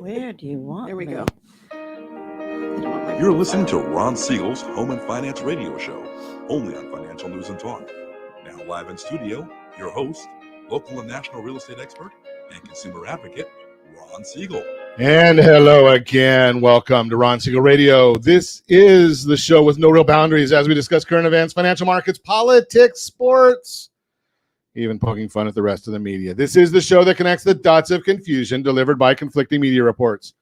Where do you want There we me? go. You're listening to Ron Siegel's Home and Finance Radio Show, only on Financial News and Talk. Now live in studio, your host, local and national real estate expert and consumer advocate, Ron Siegel. And hello again. Welcome to Ron Siegel Radio. This is the show with no real boundaries as we discuss current events, financial markets, politics, sports, even poking fun at the rest of the media. This is the show that connects the dots of confusion delivered by conflicting media reports.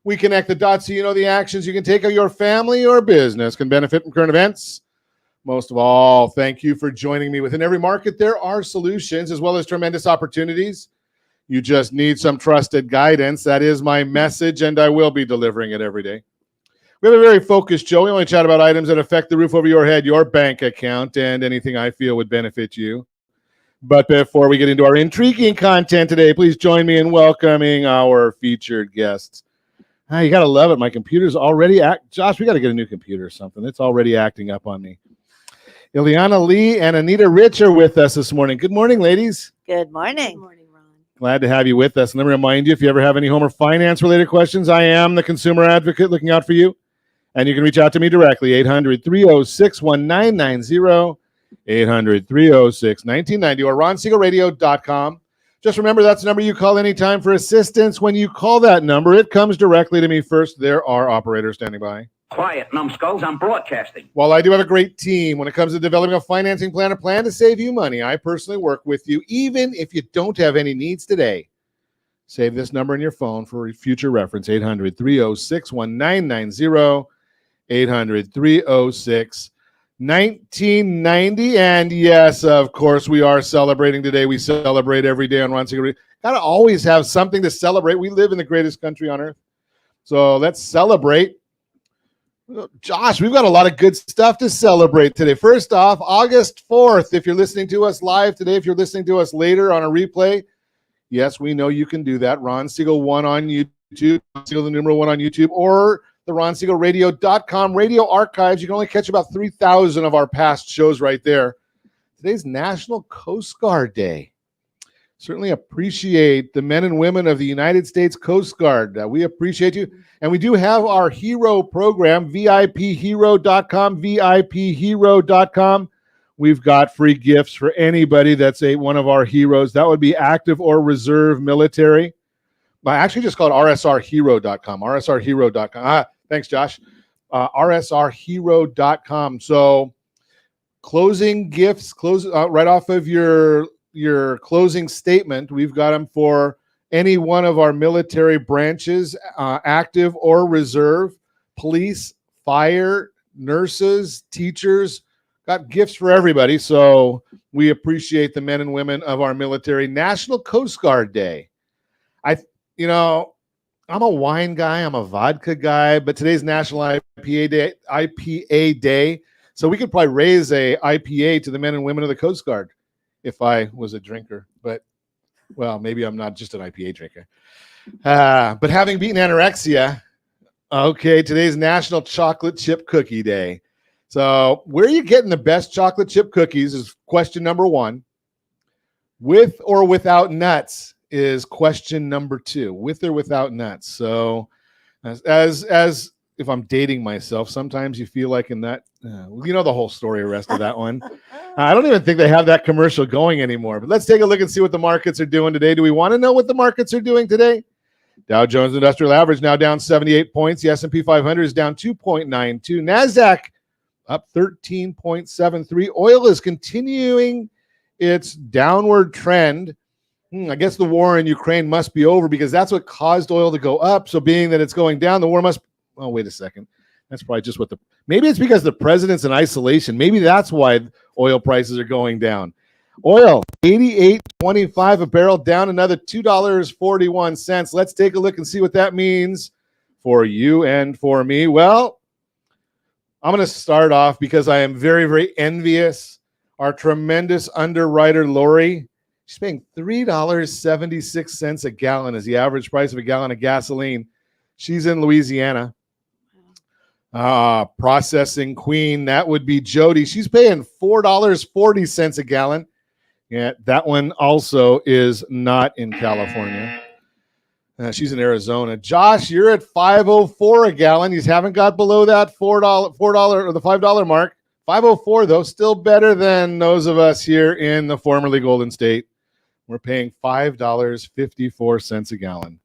We connect the dots so you know the actions you can take of your family or business can benefit from current events. Most of all, thank you for joining me. Within every market, there are solutions as well as tremendous opportunities. You just need some trusted guidance. That is my message, and I will be delivering it every day. We have a very focused show. We only chat about items that affect the roof over your head, your bank account, and anything I feel would benefit you. But before we get into our intriguing content today, please join me in welcoming our featured guests. You got to love it. My computer's already Josh, we got to get a new computer or something. It's already acting up on me. Ileana Lee and Anita Rich are with us this morning. Good morning, ladies. Good morning. Good morning, Ron. Glad to have you with us. And let me remind you, if you ever have any home or finance-related questions, I am the consumer advocate looking out for you. And you can reach out to me directly, 800-306-1990, 800-306-1990, or ronsiegelradio.com. Just remember, that's the number you call anytime for assistance. When you call that number, it comes directly to me first. There are operators standing by. Quiet, numbskulls, I'm broadcasting. While I do have a great team when it comes to developing a financing plan, a plan to save you money, I personally work with you, even if you don't have any needs today. Save this number in your phone for future reference, 800-306-1990, 800-306-1990. And yes, of course, we are celebrating today. We celebrate every day on Ron Siegel. Got to always have something to celebrate. We live in the greatest country on earth. So let's celebrate. Josh, we've got a lot of good stuff to celebrate today. First off, August 4th, if you're listening to us live today, if you're listening to us later on a replay, yes, we know you can do that. Ron Siegel 1 on YouTube, Ron Siegel the numeral 1 on YouTube, or the ronsiegelradio.com radio archives. You can only catch about 3,000 of our past shows right there. Today's National Coast Guard Day. Certainly appreciate the men and women of the United States Coast Guard. We appreciate you. And we do have our hero program, VIPhero.com, VIPhero.com. We've got free gifts for anybody that's one of our heroes. That would be active or reserve military. I actually just called RSRhero.com, RSRhero.com. Thanks, Josh. RSRhero.com. So closing gifts, right off of your closing statement, we've got them for any one of our military branches, active or reserve, police, fire, nurses, teachers, got gifts for everybody. So we appreciate the men and women of our military. National Coast Guard Day. I'm a wine guy, I'm a vodka guy, but today's National IPA Day. So we could probably raise a IPA to the men and women of the Coast Guard if I was a drinker, but well, maybe I'm not just an IPA drinker. But having beaten anorexia, okay, today's National Chocolate Chip Cookie Day. So where are you getting the best chocolate chip cookies is question number 1. With or without nuts is question number 2. With or without nuts. So as if I'm dating myself, sometimes you feel like in that, you know the whole story, the rest of that one. I don't even think they have that commercial going anymore. But let's take a look and see what the markets are doing today. Do we want to know what the markets are doing today? Dow Jones Industrial Average now down 78 points. The S&P 500 is down 2.92. NASDAQ up 13.73. Oil is continuing its downward trend. I guess the war in Ukraine must be over because that's what caused oil to go up. So being that it's going down, the war must... Oh, wait a second. That's probably just maybe it's because the president's in isolation. Maybe that's why oil prices are going down. Oil, $88.25 a barrel, down another $2.41. Let's take a look and see what that means for you and for me. Well, I'm going to start off because I am very, very envious. Our tremendous underwriter, Lori, she's paying $3.76 a gallon as the average price of a gallon of gasoline. She's in Louisiana. Processing queen, that would be Jody. She's paying $4.40 a gallon. Yeah, that one also is not in California. She's in Arizona. Josh, you're at $5.04 a gallon. You haven't got below that $4 or the $5 mark. $5.04 though, still better than those of us here in the formerly Golden State. We're paying $5.54 a gallon.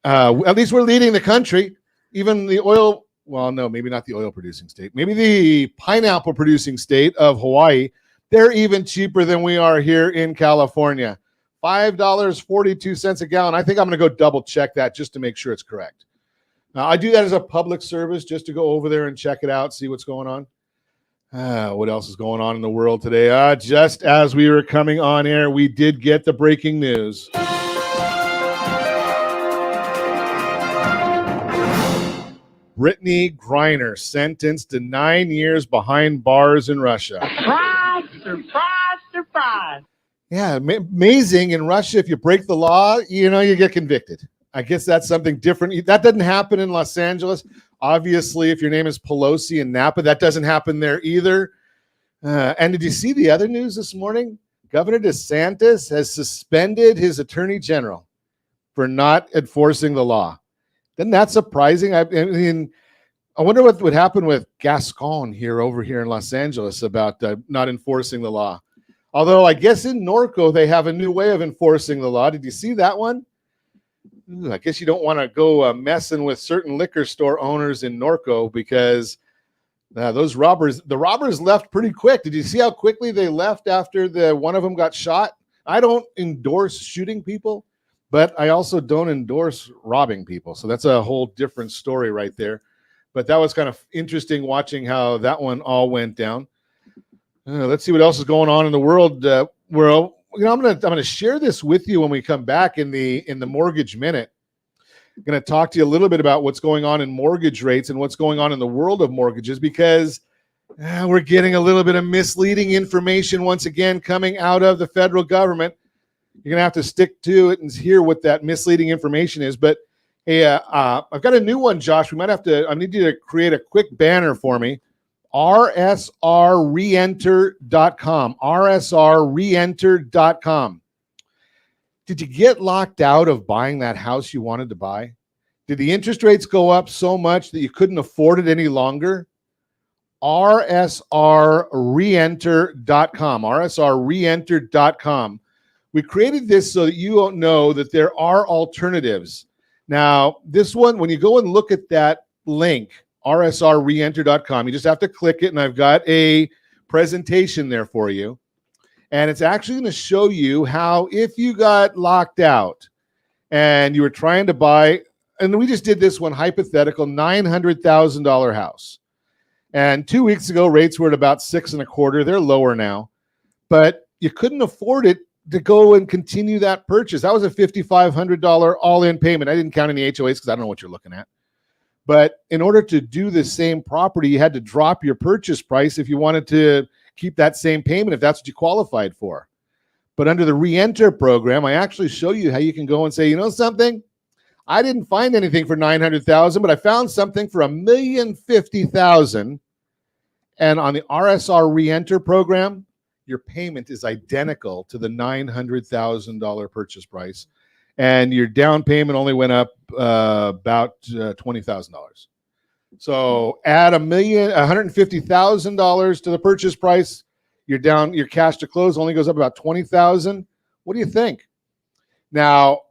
At least we're leading the country. Even the oil, well, no, maybe not the oil producing state. Maybe the pineapple producing state of Hawaii. They're even cheaper than we are here in California. $5.42 a gallon. I think I'm going to go double check that just to make sure it's correct. Now, I do that as a public service just to go over there and check it out, see what's going on. What else is going on in the world today? Just as we were coming on air, we did get the breaking news. Brittany Griner sentenced to 9 years behind bars in Russia. Surprise, surprise, surprise. Yeah, amazing. In Russia, if you break the law, you get convicted. I guess that's something different. That doesn't happen in Los Angeles. Obviously, if your name is Pelosi in Napa, that doesn't happen there either. And did you see the other news this morning? Governor DeSantis has suspended his attorney general for not enforcing the law. Isn't that surprising? I mean, I wonder what would happen with Gascon over here in Los Angeles about not enforcing the law. Although I guess in Norco, they have a new way of enforcing the law. Did you see that one? I guess you don't want to go messing with certain liquor store owners in Norco because the robbers left pretty quick. Did you see how quickly they left after one of them got shot? I don't endorse shooting people, but I also don't endorse robbing people. So that's a whole different story right there. But that was kind of interesting watching how that one all went down. Let's see what else is going on in the world. I'm going to share this with you when we come back in the Mortgage Minute. I'm going to talk to you a little bit about what's going on in mortgage rates and what's going on in the world of mortgages because we're getting a little bit of misleading information once again coming out of the federal government. You're going to have to stick to it and hear what that misleading information is. But hey, I've got a new one, Josh. I need you to create a quick banner for me. rsrreenter.com. rsrreenter.com. Did you get locked out of buying that house you wanted to buy? Did the interest rates go up so much that you couldn't afford it any longer? rsrreenter.com. rsrreenter.com. We created this so that you don't know that there are alternatives. Now, this one, when you go and look at that link, rsrreenter.com. You just have to click it, and I've got a presentation there for you. And it's actually going to show you how if you got locked out and you were trying to buy, and we just did this one hypothetical $900,000 house. And 2 weeks ago, rates were at about 6.25. They're lower now. But you couldn't afford it to go and continue that purchase. That was a $5,500 all-in payment. I didn't count any HOAs because I don't know what you're looking at. But in order to do the same property, you had to drop your purchase price if you wanted to keep that same payment, if that's what you qualified for. But under the Reenter program, I actually show you how you can go and say, you know something? I didn't find anything for $900,000, but I found something for $1,050,000. And on the RSR Reenter program, your payment is identical to the $900,000 purchase price. And your down payment only went up about $20,000. So add $150,000 to the purchase price. Your cash to close only goes up about $20,000. What do you think? Now,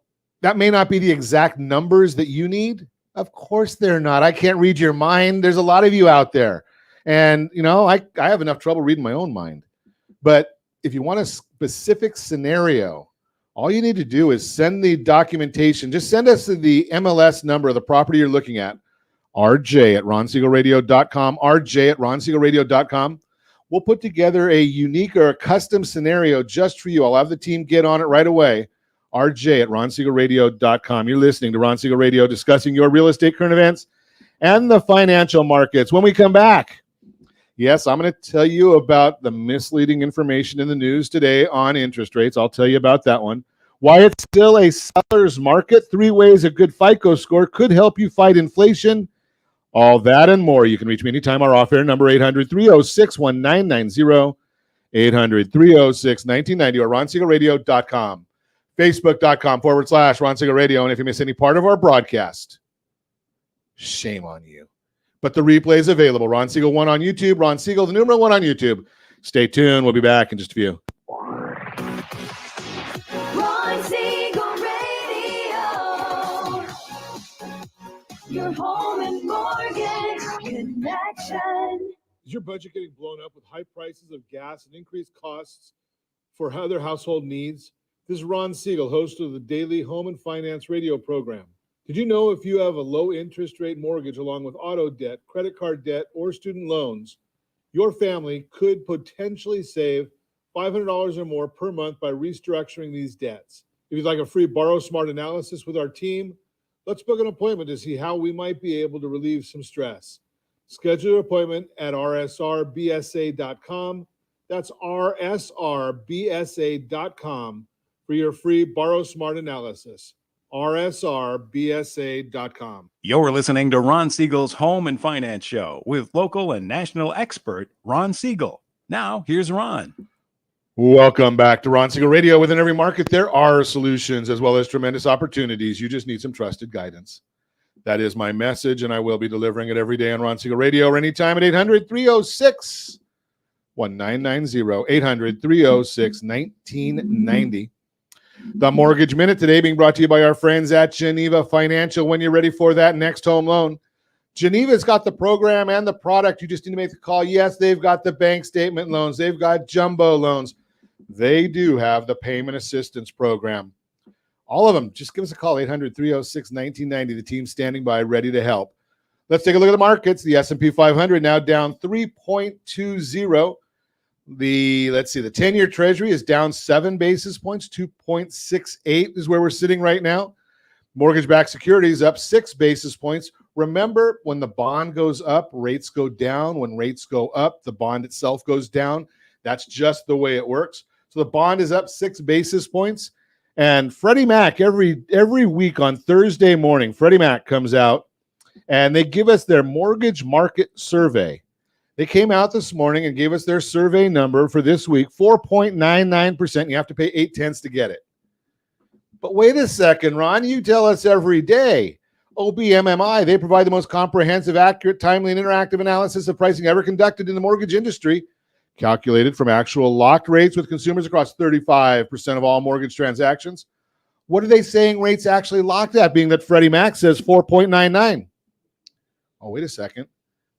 that may not be the exact numbers that you need. Of course they're not. I can't read your mind. There's a lot of you out there. And, I have enough trouble reading my own mind. But if you want a specific scenario, all you need to do is send the documentation. Just send us the MLS number of the property you're looking at, rj@ronsiegelradio.com, rj@ronsiegelradio.com. We'll put together a unique or a custom scenario just for you. I'll have the team get on it right away, rj@ronsiegelradio.com. You're listening to Ron Siegel Radio, discussing your real estate current events and the financial markets. When we come back, yes, I'm going to tell you about the misleading information in the news today on interest rates. I'll tell you about that one. Why it's still a seller's market. 3 ways a good FICO score could help you fight inflation. All that and more. You can reach me anytime. Our off-air number 800-306-1990, 800-306-1990, or ronsiegelradio.com. Facebook.com/Ron Siegel Radio. And if you miss any part of our broadcast, shame on you. But the replay is available. Ron Siegel 1 on YouTube. Ron Siegel, the numeral 1 on YouTube. Stay tuned. We'll be back in just a few. Ron Siegel Radio, your home and mortgage connection. Is your budget getting blown up with high prices of gas and increased costs for other household needs? This is Ron Siegel, host of the daily home and finance radio program. Did you know if you have a low interest rate mortgage along with auto debt, credit card debt, or student loans, your family could potentially save $500 or more per month by restructuring these debts? If you'd like a free Borrow Smart analysis with our team, let's book an appointment to see how we might be able to relieve some stress. Schedule your appointment at rsrbsa.com. That's rsrbsa.com for your free Borrow Smart analysis. rsrbsa.com. You're listening to Ron Siegel's Home and Finance Show with local and national expert Ron Siegel. Now, here's Ron. Welcome back to Ron Siegel Radio. Within every market, there are solutions as well as tremendous opportunities. You just need some trusted guidance. That is my message, and I will be delivering it every day on Ron Siegel Radio or anytime at 800-306-1990, 800-306-1990. The Mortgage Minute today being brought to you by our friends at Geneva Financial. When you're ready for that next home loan, Geneva's got the program and the product. You just need to make the call. Yes, they've got the bank statement loans. They've got jumbo loans. They do have the payment assistance program. All of them. Just give us a call, 800-306-1990. The team's standing by, ready to help. Let's take a look at the markets. The S&P 500 now down 3.20. The 10-year Treasury is down 7 basis points, 2.68 is where we're sitting right now. Mortgage-backed securities up 6 basis points. Remember, when the bond goes up, rates go down. When rates go up, the bond itself goes down. That's just the way it works. So the bond is up 6 basis points. And Freddie Mac, every week on Thursday morning, Freddie Mac comes out and they give us their mortgage market survey. They came out this morning and gave us their survey number for this week, 4.99%. You have to pay 8/10 to get it. But wait a second, Ron, you tell us every day. OBMMI, they provide the most comprehensive, accurate, timely, and interactive analysis of pricing ever conducted in the mortgage industry, calculated from actual locked rates with consumers across 35% of all mortgage transactions. What are they saying rates actually locked at, being that Freddie Mac says 4.99? Oh, wait a second.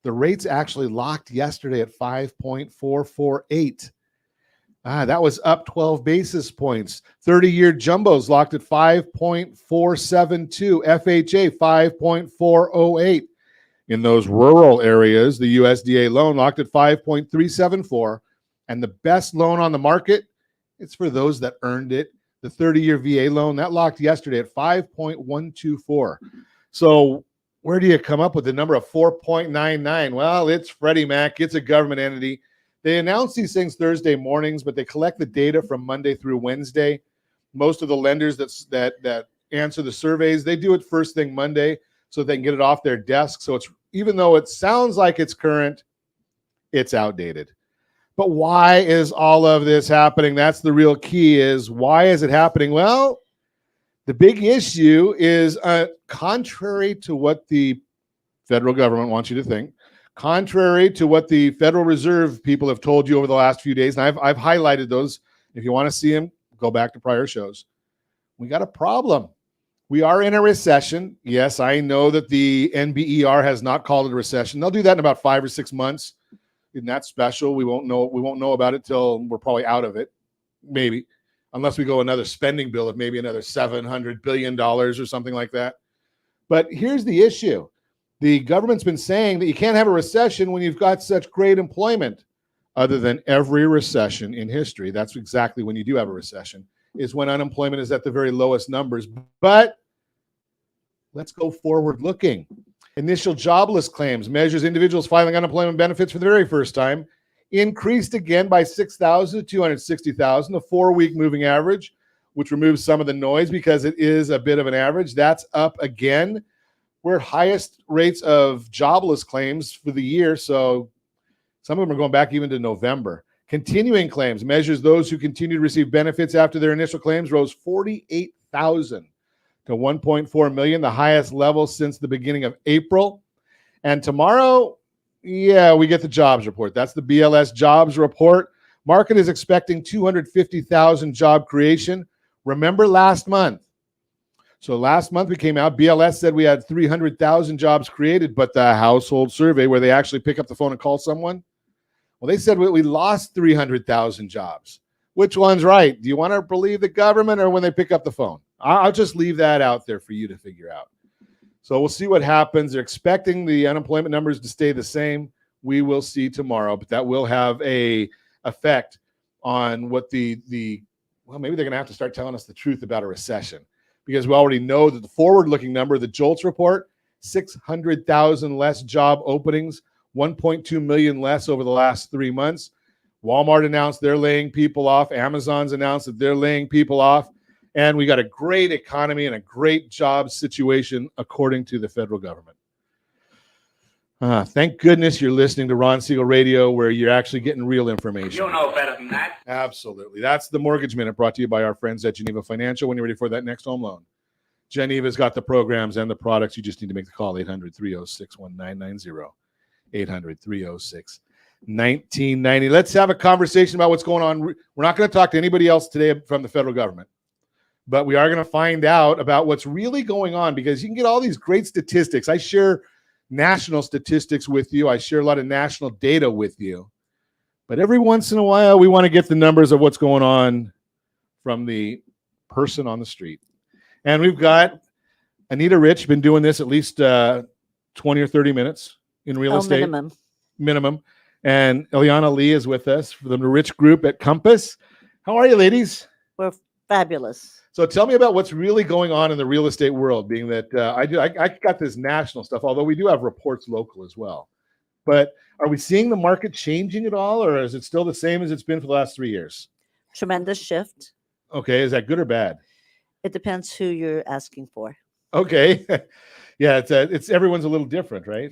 The rates actually locked yesterday at 5.448. That was up 12 basis points. 30-year jumbos locked at 5.472. FHA 5.408. In those rural areas, the USDA loan locked at 5.374. And the best loan on the market, it's for those that earned it. The 30-year VA loan, that locked yesterday at 5.124. So where do you come up with the number of 4.99? Well, it's Freddie Mac. It's a government entity. They announce these things Thursday mornings, but they collect the data from Monday through Wednesday. Most of the lenders that answer the surveys, they do it first thing Monday so they can get it off their desk. So it's, even though it sounds like it's current, it's outdated. But why is all of this happening? That's the real key, is why is it happening? Well, the big issue is contrary to what the federal government wants you to think, contrary to what the Federal Reserve people have told you over the last few days, and I've highlighted those. If you want to see them, go back to prior shows. We got a problem. We are in a recession. Yes, I know that the NBER has not called it a recession. They'll do that in about 5 or 6 months. Isn't that special? We won't know about it till we're probably out of it, maybe, unless we go another spending bill of maybe another $700 billion or something like that. But here's the issue. The government's been saying that you can't have a recession when you've got such great employment. Other than every recession in history, that's exactly when you do have a recession, is when unemployment is at the very lowest numbers. But let's go forward looking. Initial jobless claims measures individuals filing unemployment benefits for the very first time, increased again by 6,000 to 260,000, a 4-week moving average, which removes some of the noise because it is a bit of an average. That's up again. We're at highest rates of jobless claims for the year, so some of them are going back even to November. Continuing claims measures those who continue to receive benefits after their initial claims rose 48,000 to 1.4 million, the highest level since the beginning of April. And tomorrow, we get the jobs report. That's the BLS jobs report. Market is expecting 250,000 job creation. Remember last month. So last month we came out, BLS said we had 300,000 jobs created, but the household survey where they actually pick up the phone and call someone, well, they said we lost 300,000 jobs. Which one's right? Do you want to believe the government or when they pick up the phone? I'll just leave that out there for you to figure out. So we'll see what happens. They're expecting the unemployment numbers to stay the same. We will see tomorrow, but that will have a effect on what maybe they're going to have to start telling us the truth about a recession, because we already know that the forward-looking number, the JOLTS report, 600,000 less job openings, 1.2 million less over the last 3 months. Walmart announced they're laying people off. Amazon's announced that they're laying people off. And we got a great economy and a great job situation according to the federal government. Thank goodness you're listening to Ron Siegel Radio, where you're actually getting real information. You know better than that. Absolutely. That's the Mortgage Minute, brought to you by our friends at Geneva Financial. When you're ready for that next home loan, Geneva's got the programs and the products. You just need to make the call, 800-306-1990, 800-306-1990. Let's have a conversation about what's going on. We're not going to talk to anybody else today from the federal government, but we are going to find out about what's really going on, because you can get all these great statistics. I share national statistics with you. I share a lot of national data with you. But every once in a while, we want to get the numbers of what's going on from the person on the street. And we've got Anita Rich, been doing this at least 20 or 30 minutes in real estate. Minimum. And Ileana Lee is with us from the Rich Group at Compass. How are you, ladies? We're fabulous. So tell me about what's really going on in the real estate world, being that I got this national stuff, although we do have reports local as well. But are we seeing the market changing at all, or is it still the same as it's been for the last 3 years? Tremendous shift. Okay. Is that good or bad? It depends who you're asking for. Okay. Yeah, it's everyone's a little different, right?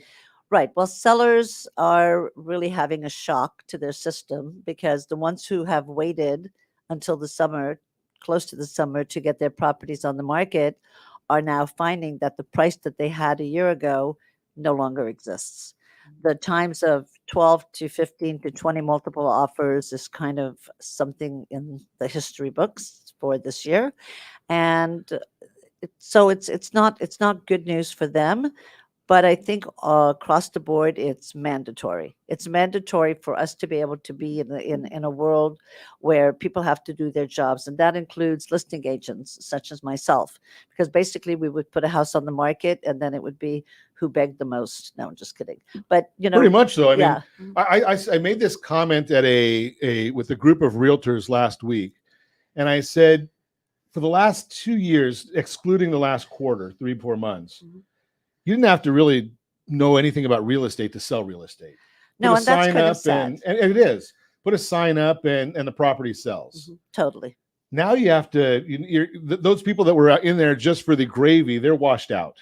Right. Well, sellers are really having a shock to their system, because the ones who have waited until the summer, close to the summer, to get their properties on the market are now finding that the price that they had a year ago no longer exists. The times of 12 to 15 to 20 multiple offers is kind of something in the history books for this year. And so it's not good news for them. But I think across the board, it's mandatory. It's mandatory for us to be able to be in a world where people have to do their jobs. And that includes listing agents such as myself, because basically we would put a house on the market and then it would be who begged the most. No, I'm just kidding. But, pretty much so. I mean, yeah. I made this comment at with a group of realtors last week. And I said, for the last 2 years, excluding the last quarter, 3-4 months, you didn't have to really know anything about real estate to sell real estate. No, and that's kind of sad. And it is. Put a sign up and the property sells. Totally. Now you have to, those people that were in there just for the gravy, they're washed out.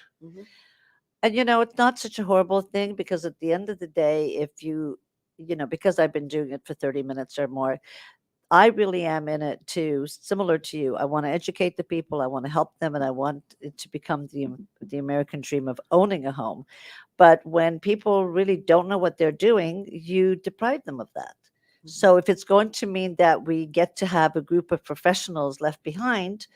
And, it's not such a horrible thing, because at the end of the day, if because I've been doing it for 30 minutes or more, I really am in it too, similar to you. I want to educate the people. I want to help them, and I want it to become the American dream of owning a home. But when people really don't know what they're doing, you deprive them of that. So if it's going to mean that we get to have a group of professionals left behind,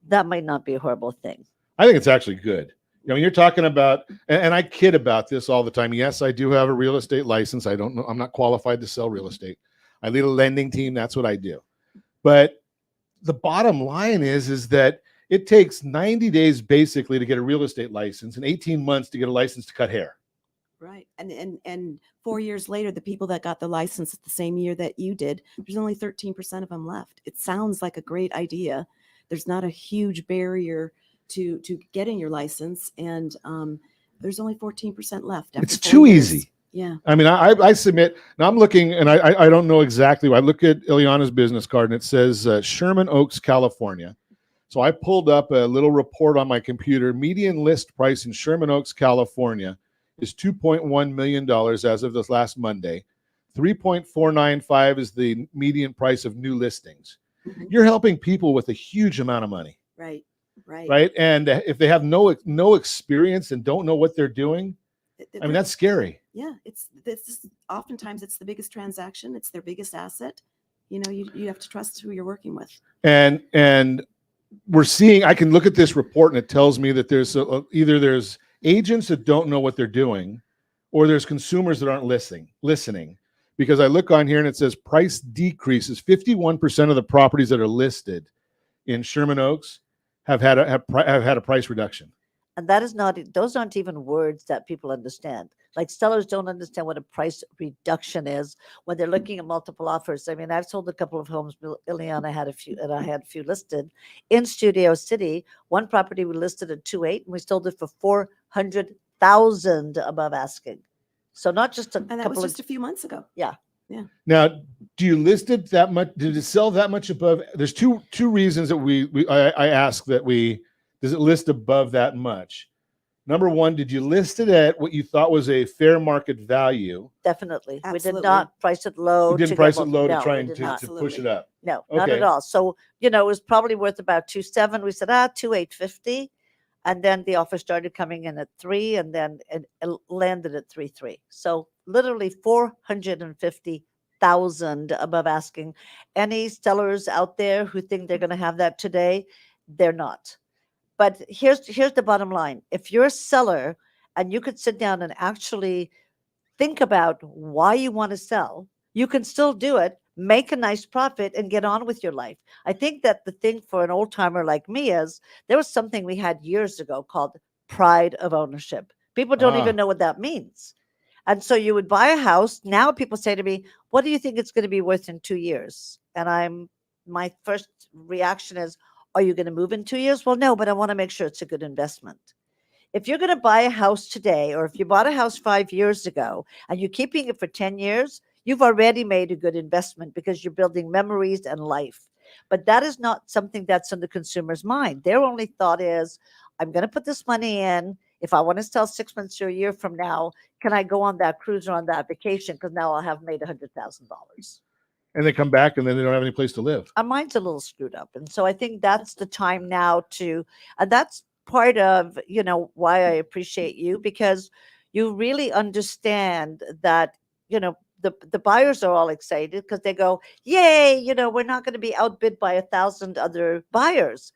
that might not be a horrible thing. I think it's actually good. You're talking about, and I kid about this all the time. Yes, I do have a real estate license. I don't know. I'm not qualified to sell real estate. I lead a lending team. That's what I do. But the bottom line is that it takes 90 days basically to get a real estate license and 18 months to get a license to cut hair. Right. And 4 years later, the people that got the license the same year that you did, there's only 13% of them left. It sounds like a great idea. There's not a huge barrier to getting your license. And there's only 14% left. It's too easy. Yeah. I mean, I submit, now I'm looking, and I don't know exactly. I look at Ileana's business card, and it says Sherman Oaks, California. So I pulled up a little report on my computer. Median list price in Sherman Oaks, California is $2.1 million as of this last Monday. 3.495 is the median price of new listings. Mhm. You're helping people with a huge amount of money, Right. right? And if they have no experience and don't know what they're doing, I mean, that's scary. Yeah, oftentimes it's the biggest transaction. It's their biggest asset. You know, you have to trust who you're working with. And we're seeing, I can look at this report and it tells me that there's either there's agents that don't know what they're doing, or there's consumers that aren't listening. Because I look on here and it says price decreases. 51% of the properties that are listed in Sherman Oaks have had a price reduction. And that is not, those aren't even words that people understand. Like sellers don't understand what a price reduction is when they're looking at multiple offers. I mean, I've sold a couple of homes. Ileana had a few, and I had a few listed in Studio City. One property we listed at 2.8, and we sold it for 400,000 above asking. So not just a And that couple was just of a few months ago. yeah. Now, do you list it that much? Did it sell that much above? There's two reasons that I ask that does it list above that much? Number one, did you list it at what you thought was a fair market value? Definitely. We Absolutely. did not price it low. You didn't to price get it low to no, try we and did to not. push Absolutely. it up. No, not Okay. at all. So, it was probably worth about 2.7. We said, 2.850. And then the offer started coming in at 3, and then it landed at 3.3. So literally 450,000 above asking. Any sellers out there who think they're going to have that today, they're not. But here's the bottom line. If you're a seller and you could sit down and actually think about why you want to sell, you can still do it, make a nice profit, and get on with your life. I think that the thing for an old timer like me is there was something we had years ago called pride of ownership. People don't even know what that means. And so you would buy a house. Now people say to me, what do you think it's going to be worth in 2 years? And my first reaction is, are you going to move in 2 years? Well, no, but I want to make sure it's a good investment. If you're going to buy a house today, or if you bought a house 5 years ago and you're keeping it for 10 years, you've already made a good investment because you're building memories and life. But that is not something that's in the consumer's mind. Their only thought is, I'm going to put this money in. If I want to sell 6 months or a year from now, can I go on that cruise or on that vacation? Because now I'll have made $100,000. And they come back and then they don't have any place to live. Our mind's a little screwed up. And so I think that's the time now and that's part of, why I appreciate you, because you really understand that, the buyers are all excited because they go, yay, we're not going to be outbid by 1,000 other buyers.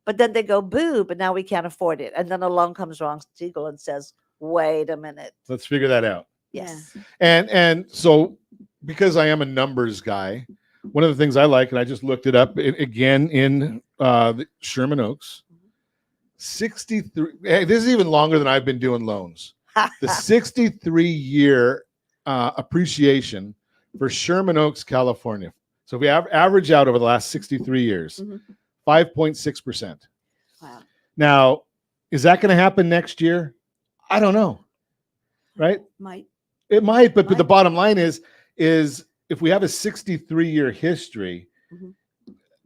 But then they go, boo, but now we can't afford it. And then along comes Ron Siegel and says, wait a minute. Let's figure that out. Yes. And so, because I am a numbers guy, one of the things I like, and I just looked it up again in Sherman Oaks, 63. Hey, this is even longer than I've been doing loans. The 63-year appreciation for Sherman Oaks, California. So if we average out over the last 63 years, 5.6%. Wow. Now, is that going to happen next year? I don't know. Right? It might, but the bottom line is if we have a 63-year history,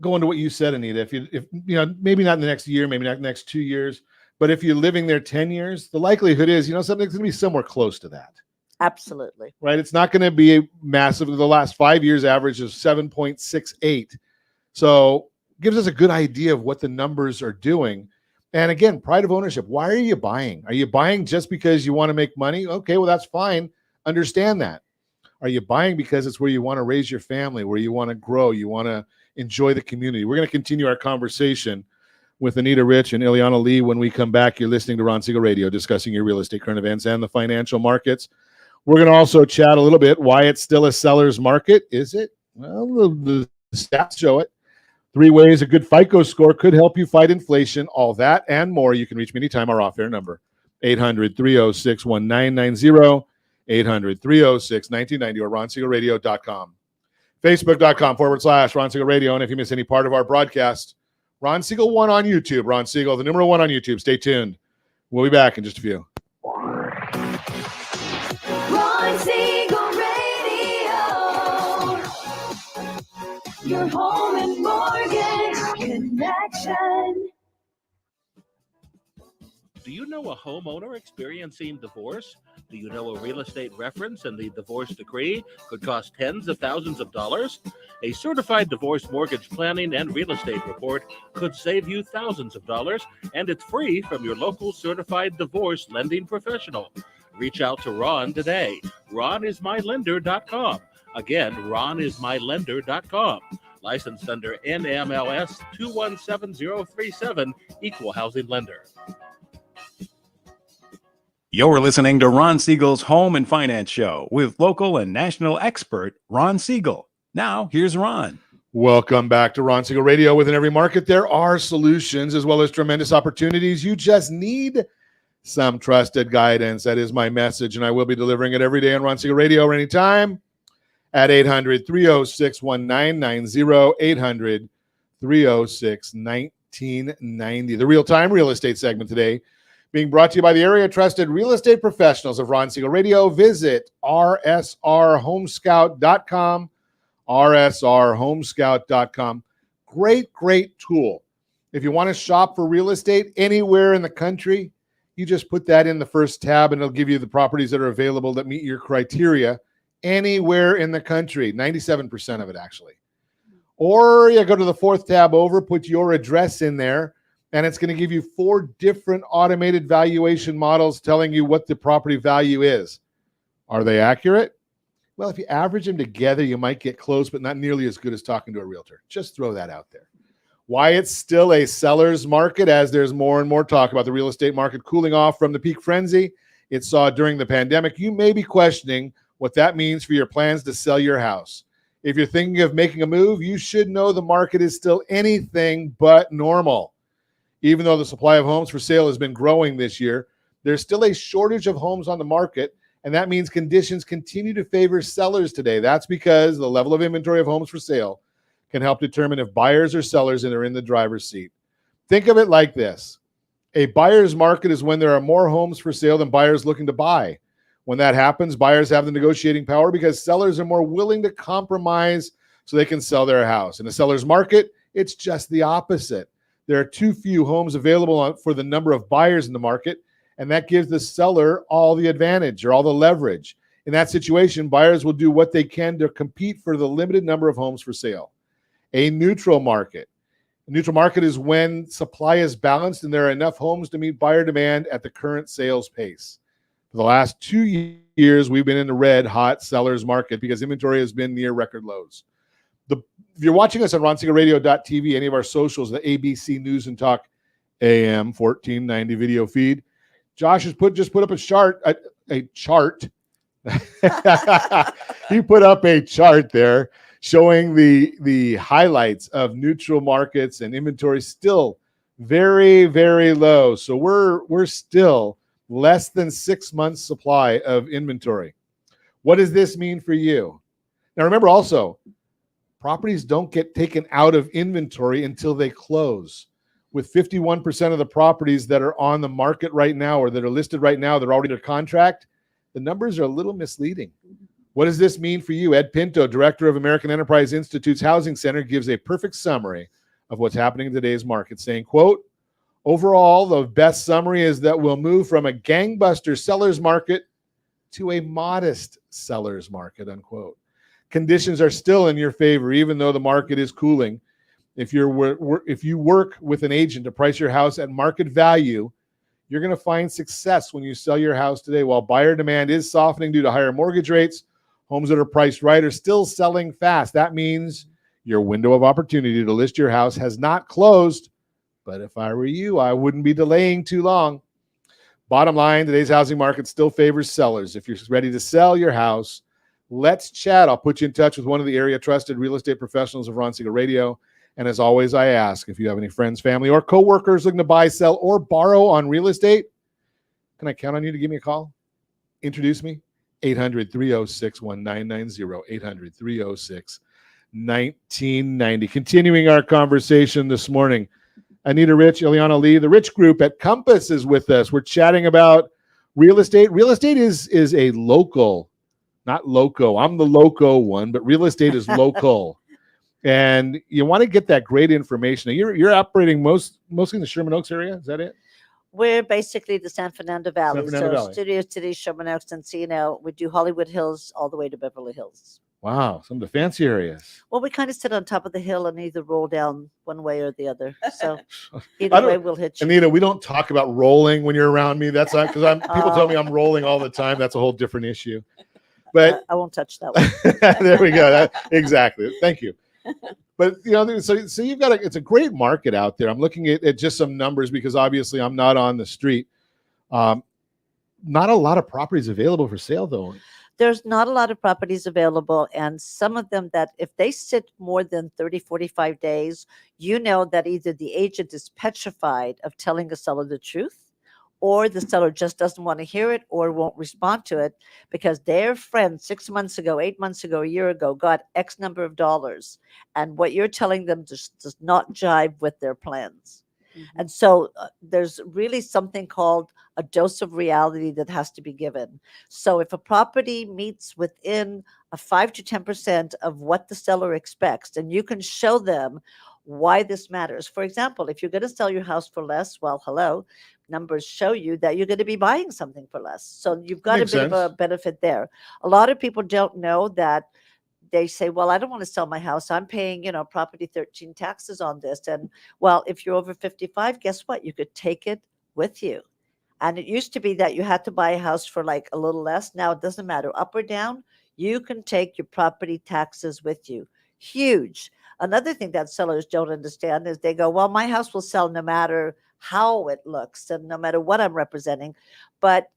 going to what you said, Anita, if maybe not in the next year, maybe not the next 2 years, but if you're living there 10 years, the likelihood is, something's going to be somewhere close to that. Absolutely. Right? It's not going to be a massive. The last 5 years average is 7.68. So gives us a good idea of what the numbers are doing. And again, pride of ownership. Why are you buying? Are you buying just because you want to make money? Okay, well, that's fine. Understand that. Are you buying because it's where you want to raise your family, where you want to grow, you want to enjoy the community? We're going to continue our conversation with Anita Rich and Ileana Lee when we come back. You're listening to Ron Siegel Radio, discussing your real estate current events and the financial markets. We're going to also chat a little bit why it's still a seller's market. Is it? Well, the stats show it. 3 ways a good FICO score could help you fight inflation. All that and more. You can reach me anytime. Our off-air number, 800-306-1990, 800-306-1990, or RonSiegelRadio.com. Facebook.com/Ron Siegel Radio. And if you miss any part of our broadcast, Ron Siegel 1 on YouTube. Ron Siegel, the number 1 on YouTube. Stay tuned. We'll be back in just a few. Ron Siegel Radio. Your home and mortgage connection. Do you know a homeowner experiencing divorce? Do you know a real estate reference and the divorce decree could cost tens of thousands of dollars? A certified divorce mortgage planning and real estate report could save you thousands of dollars, and it's free from your local certified divorce lending professional. Reach out to Ron today. RonIsMyLender.com. Again, RonIsMyLender.com. Licensed under NMLS 217037, Equal Housing Lender. You're listening to Ron Siegel's Home and Finance Show with local and national expert Ron Siegel. Now, here's Ron. Welcome back to Ron Siegel Radio. Within every market, there are solutions as well as tremendous opportunities. You just need some trusted guidance. That is my message, and I will be delivering it every day on Ron Siegel Radio or anytime at 800-306-1990, 800-306-1990. The real-time real estate segment today being brought to you by the area trusted real estate professionals of Ron Siegel Radio. Visit rsrhomescout.com, rsrhomescout.com. Great tool. If you want to shop for real estate anywhere in the country, you just put that in the first tab and it'll give you the properties that are available that meet your criteria anywhere in the country, 97% of it actually. Or you go to the fourth tab over, put your address in there, and it's going to give you 4 different automated valuation models telling you what the property value is. Are they accurate? Well, if you average them together, you might get close, but not nearly as good as talking to a realtor. Just throw that out there. Why it's still a seller's market as there's more and more talk about the real estate market cooling off from the peak frenzy it saw during the pandemic. You may be questioning what that means for your plans to sell your house. If you're thinking of making a move, you should know the market is still anything but normal. Even though the supply of homes for sale has been growing this year, there's still a shortage of homes on the market, and that means conditions continue to favor sellers today. That's because the level of inventory of homes for sale can help determine if buyers or sellers are in the driver's seat. Think of it like this. A buyer's market is when there are more homes for sale than buyers looking to buy. When that happens, buyers have the negotiating power because sellers are more willing to compromise so they can sell their house. In a seller's market, it's just the opposite. There are too few homes available for the number of buyers in the market, and that gives the seller all the advantage or all the leverage. In that situation, buyers will do what they can to compete for the limited number of homes for sale. A neutral market. A neutral market is when supply is balanced and there are enough homes to meet buyer demand at the current sales pace. For the last 2 years, we've been in the red hot seller's market because inventory has been near record lows. If you're watching us on RonSiegelRadio.tv, any of our socials, the ABC News and Talk AM 1490 video feed, Josh has just put up a chart. He put up a chart there showing the highlights of neutral markets and inventory still very, very low. So we're still less than 6 months supply of inventory. What does this mean for you? Now remember also, properties don't get taken out of inventory until they close. With 51% of the properties that are on the market right now or that are listed right now, they're already under contract, the numbers are a little misleading. What does this mean for you? Ed Pinto, director of American Enterprise Institute's Housing Center, gives a perfect summary of what's happening in today's market, saying, quote, overall, the best summary is that we'll move from a gangbuster seller's market to a modest seller's market, unquote. Conditions are still in your favor, even though the market is cooling. If you work with an agent to price your house at market value, you're going to find success when you sell your house today. While buyer demand is softening due to higher mortgage rates, homes that are priced right are still selling fast. That means your window of opportunity to list your house has not closed. But if I were you, I wouldn't be delaying too long. Bottom line, today's housing market still favors sellers. If you're ready to sell your house, let's chat. I'll put you in touch with one of the area trusted real estate professionals of Ron Siegel Radio. And as always, I ask if you have any friends, family, or coworkers looking to buy, sell, or borrow on real estate, can I count on you to give me a call? Introduce me. 800-306-1990, 800-306-1990. Continuing our conversation this morning, Anita Rich, Ileana Lee, the Rich Group at Compass is with us. We're chatting about real estate. Real estate is a local, not loco. I'm the loco one, but real estate is local. And you want to get that great information. You're operating mostly in the Sherman Oaks area. Is that it? We're basically the San Fernando Valley. Fernando so Valley. Studio City, Sherman Oaks, Encino. We do Hollywood Hills all the way to Beverly Hills. Wow, some of the fancy areas. Well, we kind of sit on top of the hill and either roll down one way or the other. So I either don't- way, we'll hit you. Anita, we don't talk about rolling when you're around me. That's not because people tell me Oh. I'm rolling all the time. That's a whole different issue. But I won't touch that one. there we go. Exactly. Thank you. But so you've got it's a great market out there. I'm looking at just some numbers because obviously I'm not on the street. Not a lot of properties available for sale though. There's not a lot of properties available, and some of them that if they sit more than 30, 45 days, you know that either the agent is petrified of telling the seller the truth, or the seller just doesn't want to hear it or won't respond to it because their friend 6 months ago, 8 months ago, a year ago got X number of dollars, and what you're telling them does not jive with their plans. And so there's really something called a dose of reality that has to be given. So if a property meets within a 5 to 10% of what the seller expects, and you can show them why this matters. For example, if you're going to sell your house for less, well, hello, numbers show you that you're going to be buying something for less. So you've got Makes a bit of a benefit there. A lot of people don't know that. They say, well, I don't want to sell my house. I'm paying, Property 13 taxes on this. And well, if you're over 55, guess what? You could take it with you. And it used to be that you had to buy a house for like a little less. Now it doesn't matter, up or down, you can take your property taxes with you. Huge. Another thing that sellers don't understand is they go, well, my house will sell no matter how it looks and no matter what I'm representing. But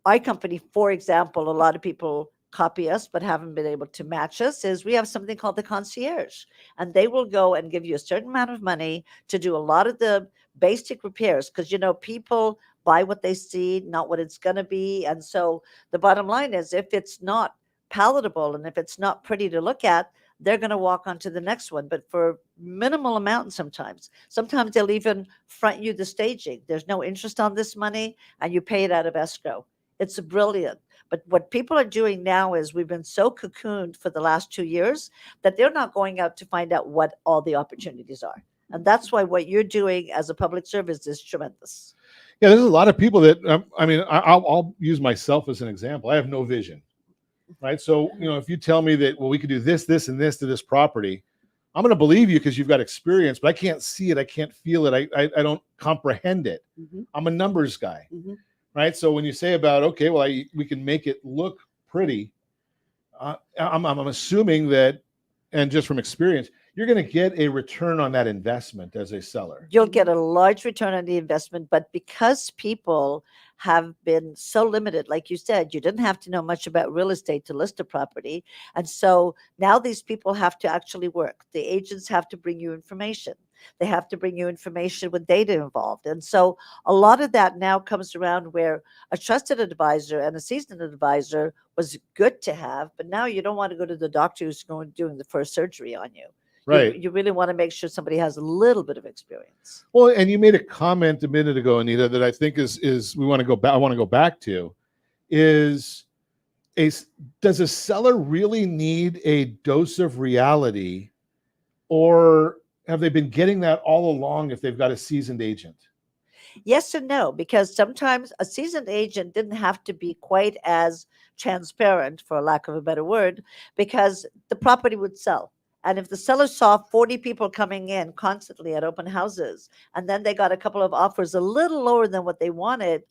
our company, for example, a lot of people copy us but haven't been able to match us, is we have something called the concierge, and they will go and give you a certain amount of money to do a lot of the basic repairs because people buy what they see, not what it's going to be. And so the bottom line is if it's not palatable and if it's not pretty to look at, they're going to walk on to the next one, but for minimal amount. Sometimes they'll even front you the staging. There's no interest on this money and you pay it out of escrow. It's brilliant. But what people are doing now is we've been so cocooned for the last 2 years that they're not going out to find out what all the opportunities are. And that's why what you're doing as a public service is tremendous. Yeah, there's a lot of people that, I'll use myself as an example. I have no vision, right? So, if you tell me that, well, we could do this, this, and this to this property, I'm going to believe you because you've got experience, but I can't see it. I can't feel it. I don't comprehend it. I'm a numbers guy. Right. So when you say about, okay, well, we can make it look pretty, I'm assuming that, and just from experience, you're going to get a return on that investment as a seller. You'll get a large return on the investment, but because people have been so limited, like you said, you didn't have to know much about real estate to list a property. And so now these people have to actually work. The agents have to bring you information. They have to bring you information with data involved. And so a lot of that now comes around where a trusted advisor and a seasoned advisor was good to have, but now you don't want to go to the doctor who's doing the first surgery on you. Right. You really want to make sure somebody has a little bit of experience. Well, and you made a comment a minute ago, Anita, that I think is we want to go back. I want to go back to does a seller really need a dose of reality, or have they been getting that all along if they've got a seasoned agent? Yes and no, because sometimes a seasoned agent didn't have to be quite as transparent, for lack of a better word, because the property would sell. And if the seller saw 40 people coming in constantly at open houses, and then they got a couple of offers a little lower than what they wanted,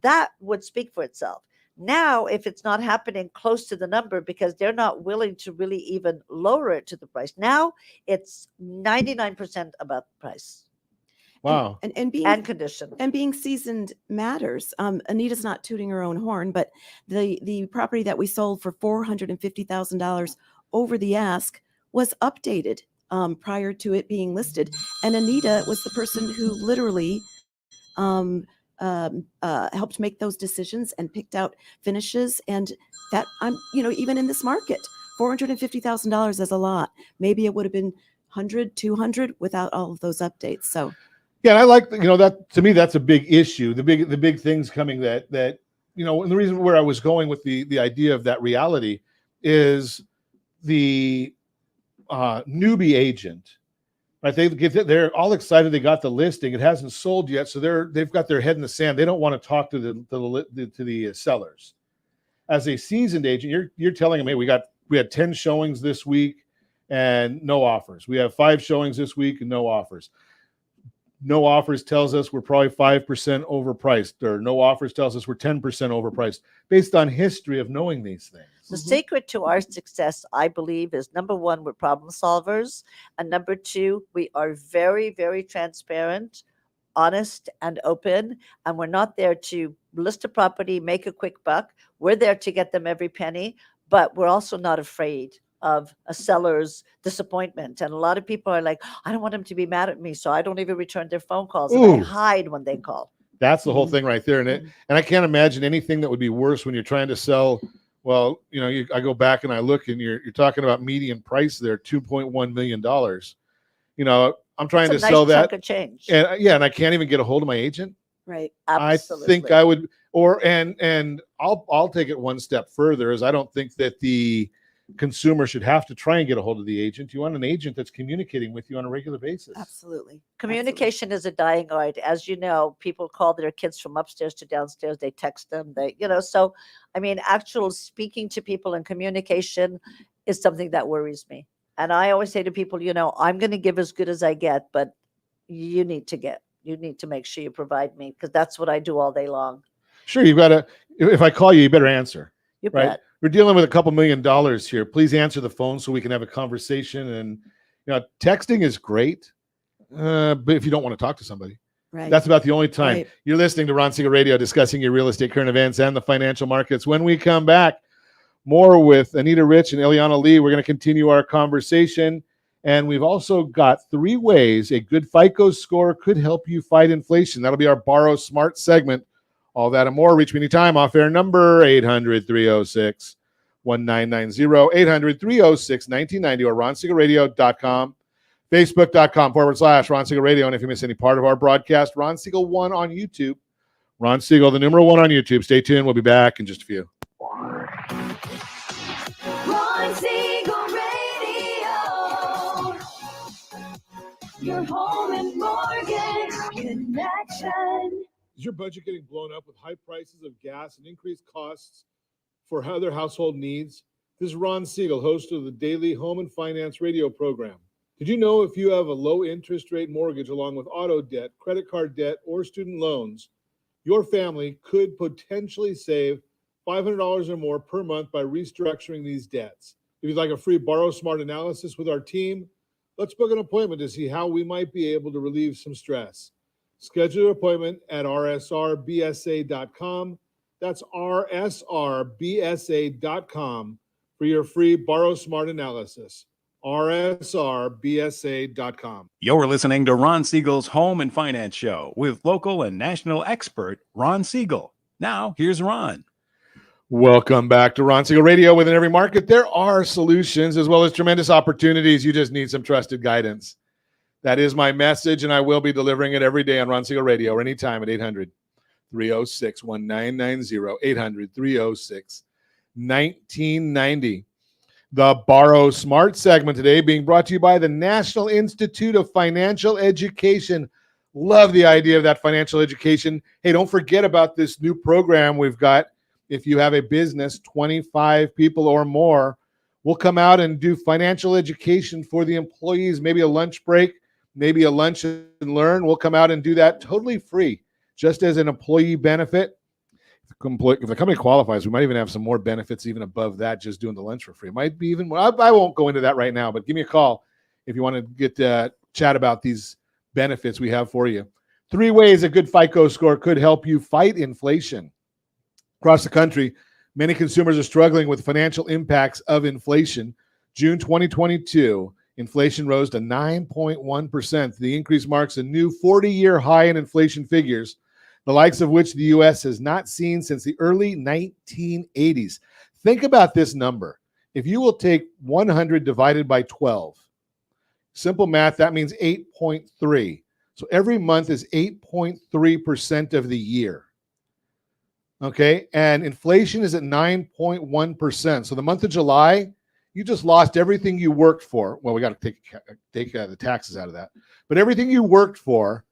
that would speak for itself. Now, if it's not happening close to the number because they're not willing to really even lower it to the price, now it's 99% about the price. Wow. And condition. And being seasoned matters. Anita's not tooting her own horn, but the property that we sold for $450,000 over the ask was updated prior to it being listed. And Anita was the person who literally helped make those decisions and picked out finishes. And that even in this market, $450,000 is a lot. Maybe it would have been 100, 200 without all of those updates. So yeah, and I like that. To me, that's a big issue. The big things coming that and the reason where I was going with the idea of that reality is the newbie agent, right? They're all excited. They got the listing. It hasn't sold yet, so they've got their head in the sand. They don't want to talk to the sellers. As a seasoned agent, you're telling them, hey, we had 10 showings this week and no offers. We have 5 showings this week and no offers. No offers tells us we're probably 5% overpriced, or no offers tells us we're 10% overpriced, based on history of knowing these things. The secret to our success, I believe, is number one, we're problem solvers. And number two, we are very, very transparent, honest, and open. And we're not there to list a property, make a quick buck. We're there to get them every penny, but we're also not afraid of a seller's disappointment. And a lot of people are like, I don't want them to be mad at me, so I don't even return their phone calls. And I hide when they call. That's the whole thing right there. And I can't imagine anything that would be worse when you're trying to sell. Well, I go back and I look, and you're talking about median price there, $2.1 million. I'm trying to sell that. Chunk of change. And I can't even get a hold of my agent. Right. Absolutely. I think I would, and I'll take it one step further, is I don't think that the consumer should have to try and get a hold of the agent. You want an agent that's communicating with you on a regular basis. Absolutely. Communication is a dying art. As you know, people call their kids from upstairs to downstairs. They text them. So, actual speaking to people and communication is something that worries me. And I always say to people, I'm going to give as good as I get, but you need to make sure you provide me, because that's what I do all day long. Sure. If I call you, you better answer. You right? bet. We're dealing with a couple $1 million here. Please answer the phone so we can have a conversation. And texting is great, but if you don't want to talk to somebody, right, that's about the only time. Right. You're listening to Ron Siegel Radio, discussing your real estate current events and the financial markets. When we come back, more with Anita Rich and Ileana Lee. We're going to continue our conversation, and we've also got 3 ways a good FICO score could help you fight inflation. That'll be our Borrow Smart segment. All that and more. Reach me anytime. Off-air number 800-306-1990, 800-306-1990, or ronsiegelradio.com, facebook.com/Ron Siegel Radio. And if you miss any part of our broadcast, Ron Siegel 1 on YouTube. Ron Siegel, the numeral 1 on YouTube. Stay tuned. We'll be back in just a few. Ron Siegel Radio, your home and mortgage connection. Is your budget getting blown up with high prices of gas and increased costs for other household needs? This is Ron Siegel, host of the daily Home and Finance radio program. Did you know if you have a low interest rate mortgage along with auto debt, credit card debt, or student loans, your family could potentially save $500 or more per month by restructuring these debts? If you'd like a free Borrow Smart analysis with our team, let's book an appointment to see how we might be able to relieve some stress. Schedule your appointment at rsrbsa.com. That's rsrbsa.com for your free Borrow Smart analysis. rsrbsa.com. You're listening to Ron Siegel's Home and Finance Show with local and national expert Ron Siegel. Now, here's Ron. Welcome back to Ron Siegel Radio. Within every market, there are solutions as well as tremendous opportunities. You just need some trusted guidance. That is my message, and I will be delivering it every day on Ron Siegel Radio or anytime at 800-306-1990, 800-306-1990. The Borrow Smart segment today being brought to you by the National Institute of Financial Education. Love the idea of that financial education. Hey, don't forget about this new program we've got. If you have a business, 25 people or more, we'll come out and do financial education for the employees, maybe a lunch break, maybe a lunch and learn. We'll come out and do that totally free, just as an employee benefit. If the company qualifies, we might even have some more benefits even above that, just doing the lunch for free. It might be even more. I won't go into that right now, but give me a call if you want to get chat about these benefits we have for you. 3 ways a good FICO score could help you fight inflation. Across the country, many consumers are struggling with financial impacts of inflation. June 2022, inflation rose to 9.1%. The increase marks a new 40-year high in inflation figures, the likes of which the U.S. has not seen since the early 1980s. Think about this number. If you will take 100 divided by 12, simple math, that means 8.3. So every month is 8.3% of the year. Okay, and inflation is at 9.1%. So the month of July, You just lost everything you worked for. Well, we got to take the taxes out of that. But everything you worked for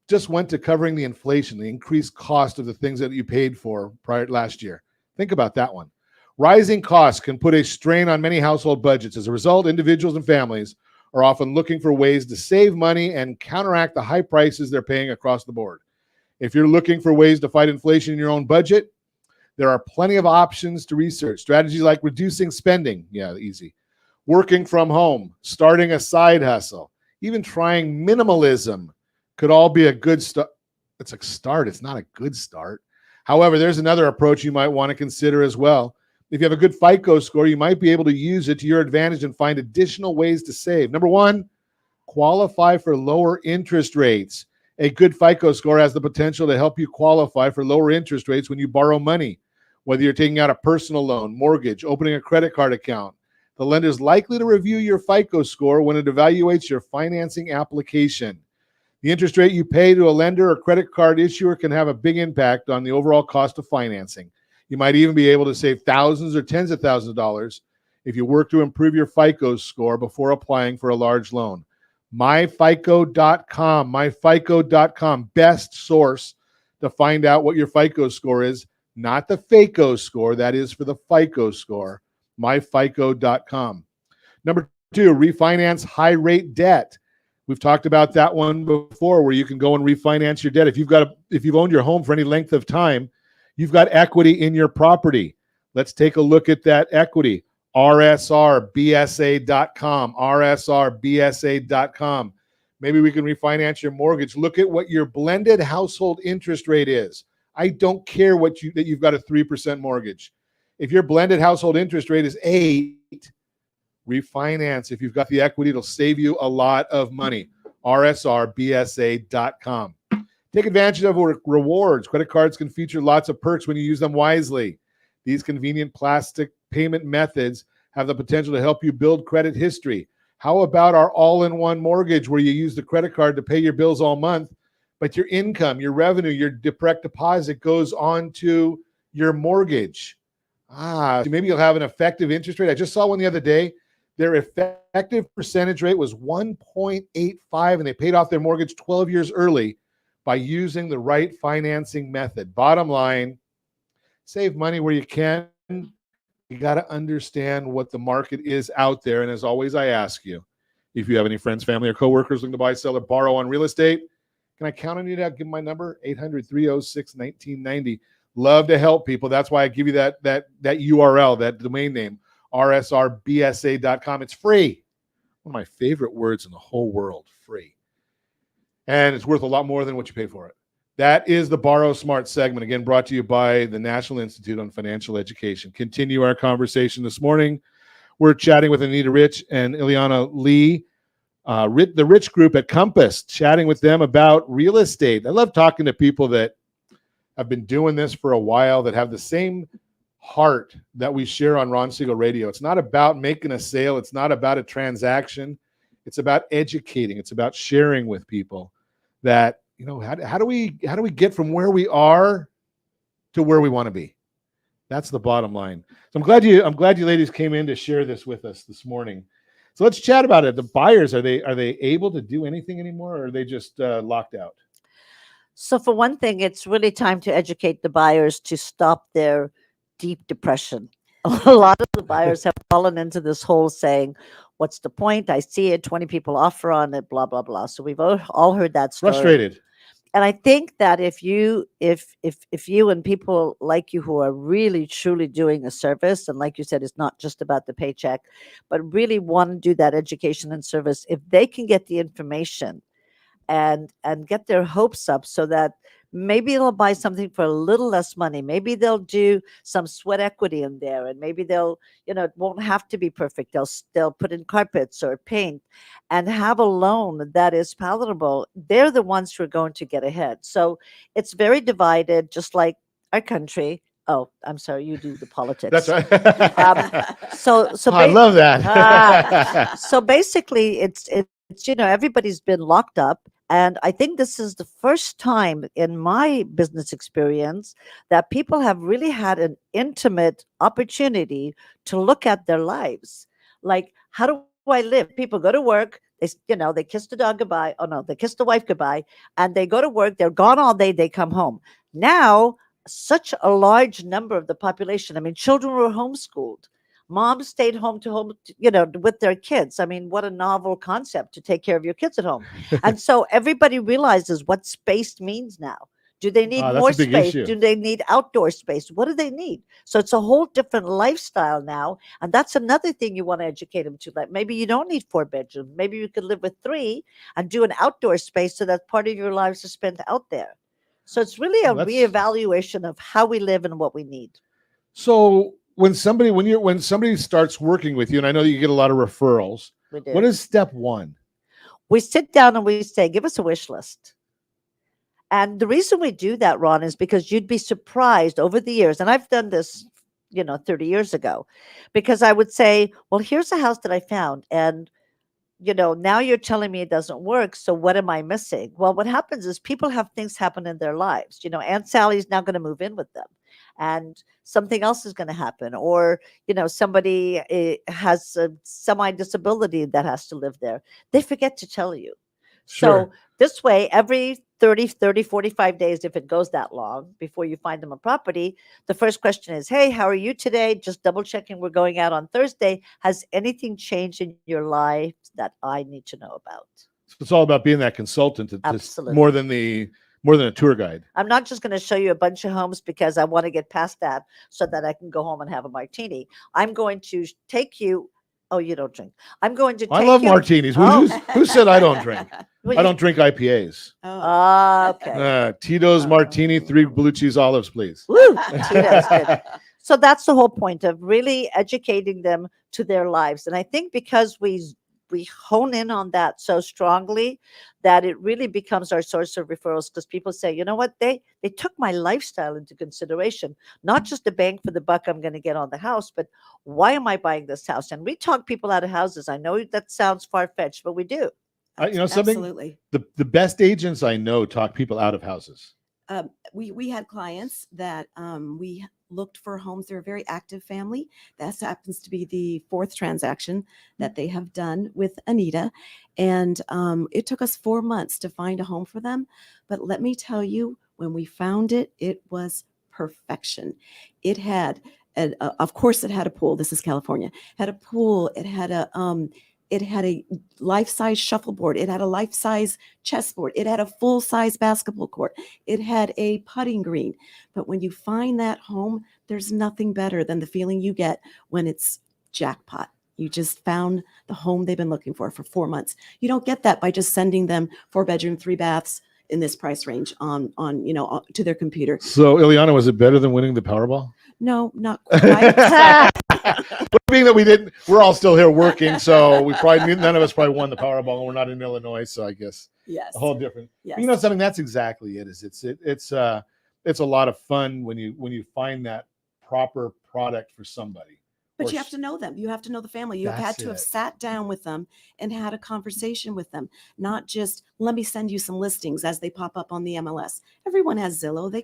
just went to covering the inflation, the increased cost of the things that you paid for last year. Think about that one. Rising costs can put a strain on many household budgets. As a result, individuals and families are often looking for ways to save money and counteract the high prices they're paying across the board. If you're looking for ways to fight inflation in your own budget, there are plenty of options to research. Strategies like reducing spending, easy. Working from home, starting a side hustle, even trying minimalism could all be a good start. It's a start. It's not a good start. However, there's another approach you might want to consider as well. If you have a good FICO score, you might be able to use it to your advantage and find additional ways to save. Number one, qualify for lower interest rates. A good FICO score has the potential to help you qualify for lower interest rates when you borrow money. Whether you're taking out a personal loan, mortgage, opening a credit card account, the lender is likely to review your FICO score when it evaluates your financing application. The interest rate you pay to a lender or credit card issuer can have a big impact on the overall cost of financing. You might even be able to save thousands or tens of thousands of dollars if you work to improve your FICO score before applying for a large loan. myfico.com, best source to find out what your FICO score is, not the FACO score. That is for the FICO score, myfico.com. Number two, refinance high-rate debt. We've talked about that one before, where you can go and refinance your debt. If you've owned your home for any length of time, you've got equity in your property. Let's take a look at that equity. rsrbsa.com, rsrbsa.com. Maybe we can refinance your mortgage. Look at what your blended household interest rate is. I don't care that you've got a 3% mortgage. If your blended household interest rate is 8%, refinance. If you've got the equity, it'll save you a lot of money. rsrbsa.com. Take advantage of rewards. Credit cards can feature lots of perks when you use them wisely. These convenient plastic payment methods have the potential to help you build credit history. How about our all-in-one mortgage, where you use the credit card to pay your bills all month, but your income, your revenue, your direct deposit goes on to your mortgage? Maybe you'll have an effective interest rate. I just saw one the other day. Their effective percentage rate was 1.85, and they paid off their mortgage 12 years early by using the right financing method. Bottom line, save money where you can. You got to understand what the market is out there. And as always, I ask you, if you have any friends, family, or coworkers looking to buy, sell, or borrow on real estate, can I count on you to give my number? 800-306-1990. Love to help people. That's why I give you that URL, that domain name, rsrbsa.com. It's free. One of my favorite words in the whole world, free. And it's worth a lot more than what you pay for it. That is the Borrow Smart segment, again, brought to you by the National Institute on Financial Education. Continue our conversation this morning. We're chatting with Anita Rich and Ileana Lee, the Rich Group at Compass, chatting with them about real estate. I love talking to people that have been doing this for a while, that have the same heart that we share on Ron Siegel Radio. It's not about making a sale. It's not about a transaction. It's about educating. It's about sharing with people that, how do we get from where we are to where we want to be? That's the bottom line. So I'm glad you ladies came in to share this with us this morning. So let's chat about it. The buyers, are they able to do anything anymore, or are they just locked out? So for one thing, it's really time to educate the buyers to stop their deep depression. A lot of the buyers have fallen into this hole saying, what's the point? I see it, 20 people offer on it, blah, blah, blah. So we've all heard that story. Frustrated. And I think that if you and people like you who are really truly doing a service, and like you said, it's not just about the paycheck, but really want to do that education and service, if they can get the information and get their hopes up so that maybe they'll buy something for a little less money. Maybe they'll do some sweat equity in there, and maybe they'll, it won't have to be perfect. They'll put in carpets or paint and have a loan that is palatable. They're the ones who are going to get ahead. So it's very divided, just like our country. Oh, I'm sorry, you do the politics. That's right. So I love that. So basically, it's everybody's been locked up. And I think this is the first time in my business experience that people have really had an intimate opportunity to look at their lives. Like, how do I live? People go to work, they kiss the dog goodbye. Oh no, they kiss the wife goodbye, and they go to work, they're gone all day, they come home. Now, such a large number of the population, I mean, children were homeschooled. Moms stayed home with their kids. I mean, what a novel concept to take care of your kids at home. And so everybody realizes what space means now. Do they need That's more a big space? issue. Do they need outdoor space? What do they need? So it's a whole different lifestyle now. And that's another thing you want to educate them to. Like, maybe you don't need 4 bedrooms. Maybe you could live with 3 and do an outdoor space so that part of your lives is spent out there. So it's really a reevaluation of how we live and what we need. So when somebody starts working with you, and I know that you get a lot of referrals, We do. what is step 1? We sit down and we say, give us a wish list. And the reason we do that, Ron, is because you'd be surprised over the years. And I've done this, 30 years ago, because I would say, well, here's a house that I found. And, now you're telling me it doesn't work. So what am I missing? Well, what happens is people have things happen in their lives. Aunt Sally's now going to move in with them, and something else is going to happen. Or, somebody has a semi-disability that has to live there. They forget to tell you. Sure. So this way, every 30, 45 days, if it goes that long before you find them a property, the first question is, hey, how are you today? Just double checking. We're going out on Thursday. Has anything changed in your life that I need to know about? So it's all about being that consultant. Absolutely. More than a tour guide. I'm not just going to show you a bunch of homes because I want to get past that so that I can go home and have a martini. I'm going to take you. Oh, you don't drink. I'm going to take I love you. martinis. Who said I don't drink? I don't drink IPAs. Okay. Tito's martini, 3 blue cheese olives, please. Woo! Tito's good. So that's the whole point of really educating them to their lives. And I think because we hone in on that so strongly that it really becomes our source of referrals, because people say, you know what, they took my lifestyle into consideration, not just the bang for the buck I'm going to get on the house, but why am I buying this house? And we talk people out of houses. I know that sounds far-fetched, but we do. Something. Absolutely. The best agents I know talk people out of houses. We had clients that we looked for homes. They're a very active family. That happens to be the 4th transaction that they have done with Anita. And it took us 4 months to find a home for them. But let me tell you, when we found it, it was perfection. It had, of course, it had a pool. This is California. Had a pool. It had a life-size shuffleboard. It had a life-size chessboard. It had a full-size basketball court. It had a putting green. But when you find that home, there's nothing better than the feeling you get when it's jackpot. You just found the home they've been looking for 4 months. You don't get that by just sending them 4-bedroom, 3 baths in this price range on to their computer. So, Ileana, was it better than winning the Powerball? No, not quite. Being that we're all still here working, so none of us probably won the Powerball, and we're not in Illinois, so I guess yes, a whole different. Yes. Something that's exactly it. It's a lot of fun when you find that proper product for somebody. But you have to know them. You have to know the family. You have had to have sat down with them and had a conversation with them, not just let me send you some listings as they pop up on the MLS. Everyone has Zillow. They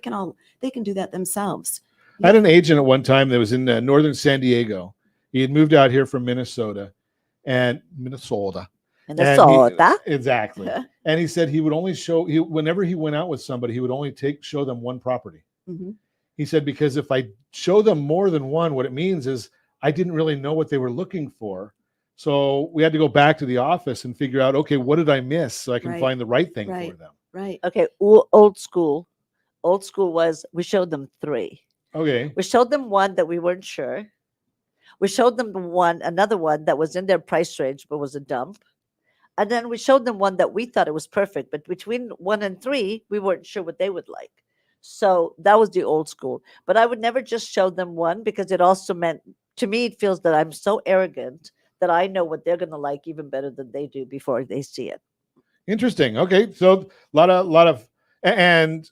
can do that themselves. I had an agent at one time that was in northern San Diego. He had moved out here from Minnesota. Exactly. And he said he would only whenever he went out with somebody, he would only show them one property. Mm-hmm. He said, because if I show them more than one, what it means is I didn't really know what they were looking for. So we had to go back to the office and figure out, okay, what did I miss so I can find the right thing for them? Right. Okay. Old school was we showed them 3. Okay. We showed them one that we weren't sure. We showed them another one that was in their price range, but was a dump. And then we showed them one that we thought it was perfect, but between 1 and 3, we weren't sure what they would like. So that was the old school. But I would never just show them one, because it also meant, to me, it feels that I'm so arrogant that I know what they're going to like even better than they do before they see it. Interesting. Okay. So a lot of, and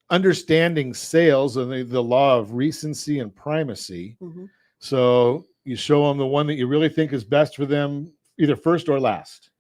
understanding sales and the law of recency and primacy. Mm-hmm. So you show them the one that you really think is best for them, either first or last.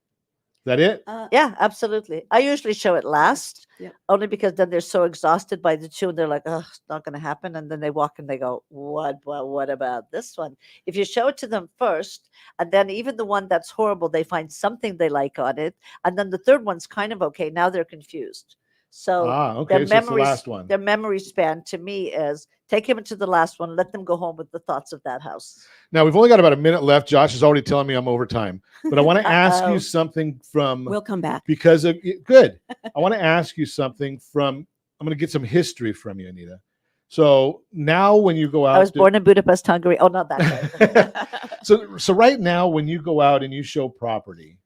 that it? Yeah, absolutely. I usually show it last, Yep. only because then they're so exhausted by the two, and they're like, "Oh, it's not going to happen." And then they walk and they go, "What? Well, what about this one?" If you show it to them first, and then even the one that's horrible, they find something they like on it, and then the third one's kind of okay. Now they're confused. So Okay, so it's the last one. their memory span to me is take him into the last one, let them go home with the thoughts of that house. Now we've only got about a minute left. Josh is already telling me I'm over time, but I want to ask you Uh-oh. something from We'll come back. because of good. I want to ask you something from. I'm going to get some history from you, Anita. So now, when you go out, I was born in Budapest, Hungary. Oh, not that way. so right now, when you go out and you show property,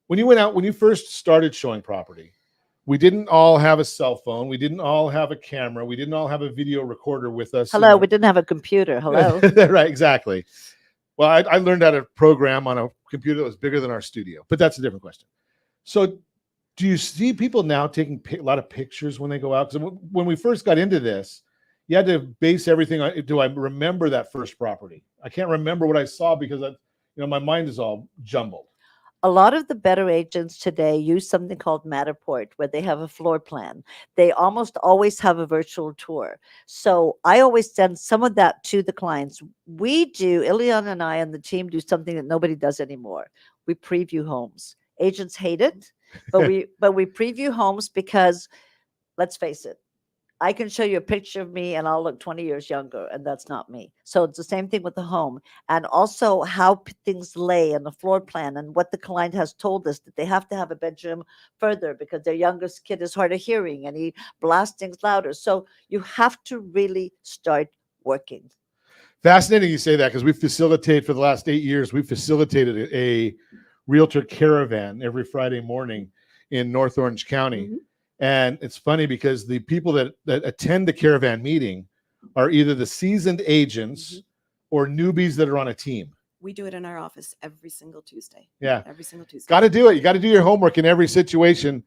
when you first started showing property, we didn't all have a cell phone. We didn't all have a camera. We didn't all have a video recorder with us. Hello, we didn't have a computer. Hello. Right, exactly. Well, I learned how to program on a computer that was bigger than our studio, but that's a different question. So do you see people now taking a lot of pictures when they go out? Because when we first got into this, you had to base everything on, do I remember that first property? I can't remember what I saw because my mind is all jumbled. A lot of the better agents today use something called Matterport, where they have a floor plan. They almost always have a virtual tour. So I always send some of that to the clients. Ileana and I and the team do something that nobody does anymore. We preview homes. Agents hate it, but we preview homes because, let's face it, I can show you a picture of me and I'll look 20 years younger, and that's not me. So it's the same thing with the home, and also how things lay in the floor plan, and what the client has told us, that they have to have a bedroom further because their youngest kid is hard of hearing and he blasts things louder. So you have to really start working. Fascinating you say that, because we facilitate for the last 8 years. We facilitated a realtor caravan every Friday morning in North Orange County. Mm-hmm. And it's funny because the people that attend the caravan meeting are either the seasoned agents or newbies that are on a team. We do it in our office every single Tuesday. Yeah. Every single Tuesday. Got to do it. You got to do your homework in every situation.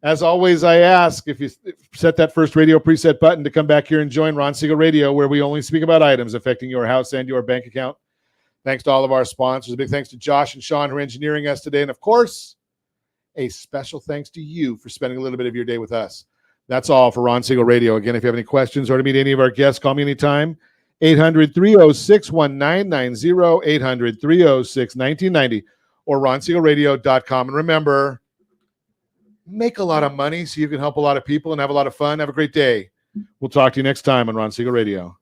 As always, I ask if you set that first radio preset button to come back here and join Ron Siegel Radio, where we only speak about items affecting your house and your bank account. Thanks to all of our sponsors. A big thanks to Josh and Sean who are engineering us today. And of course, a special thanks to you for spending a little bit of your day with us. That's all for Ron Siegel Radio. Again, if you have any questions or to meet any of our guests, call me anytime. 800-306-1990, 800-306-1990, or ronsiegelradio.com. And remember, make a lot of money so you can help a lot of people and have a lot of fun. Have a great day. We'll talk to you next time on Ron Siegel Radio.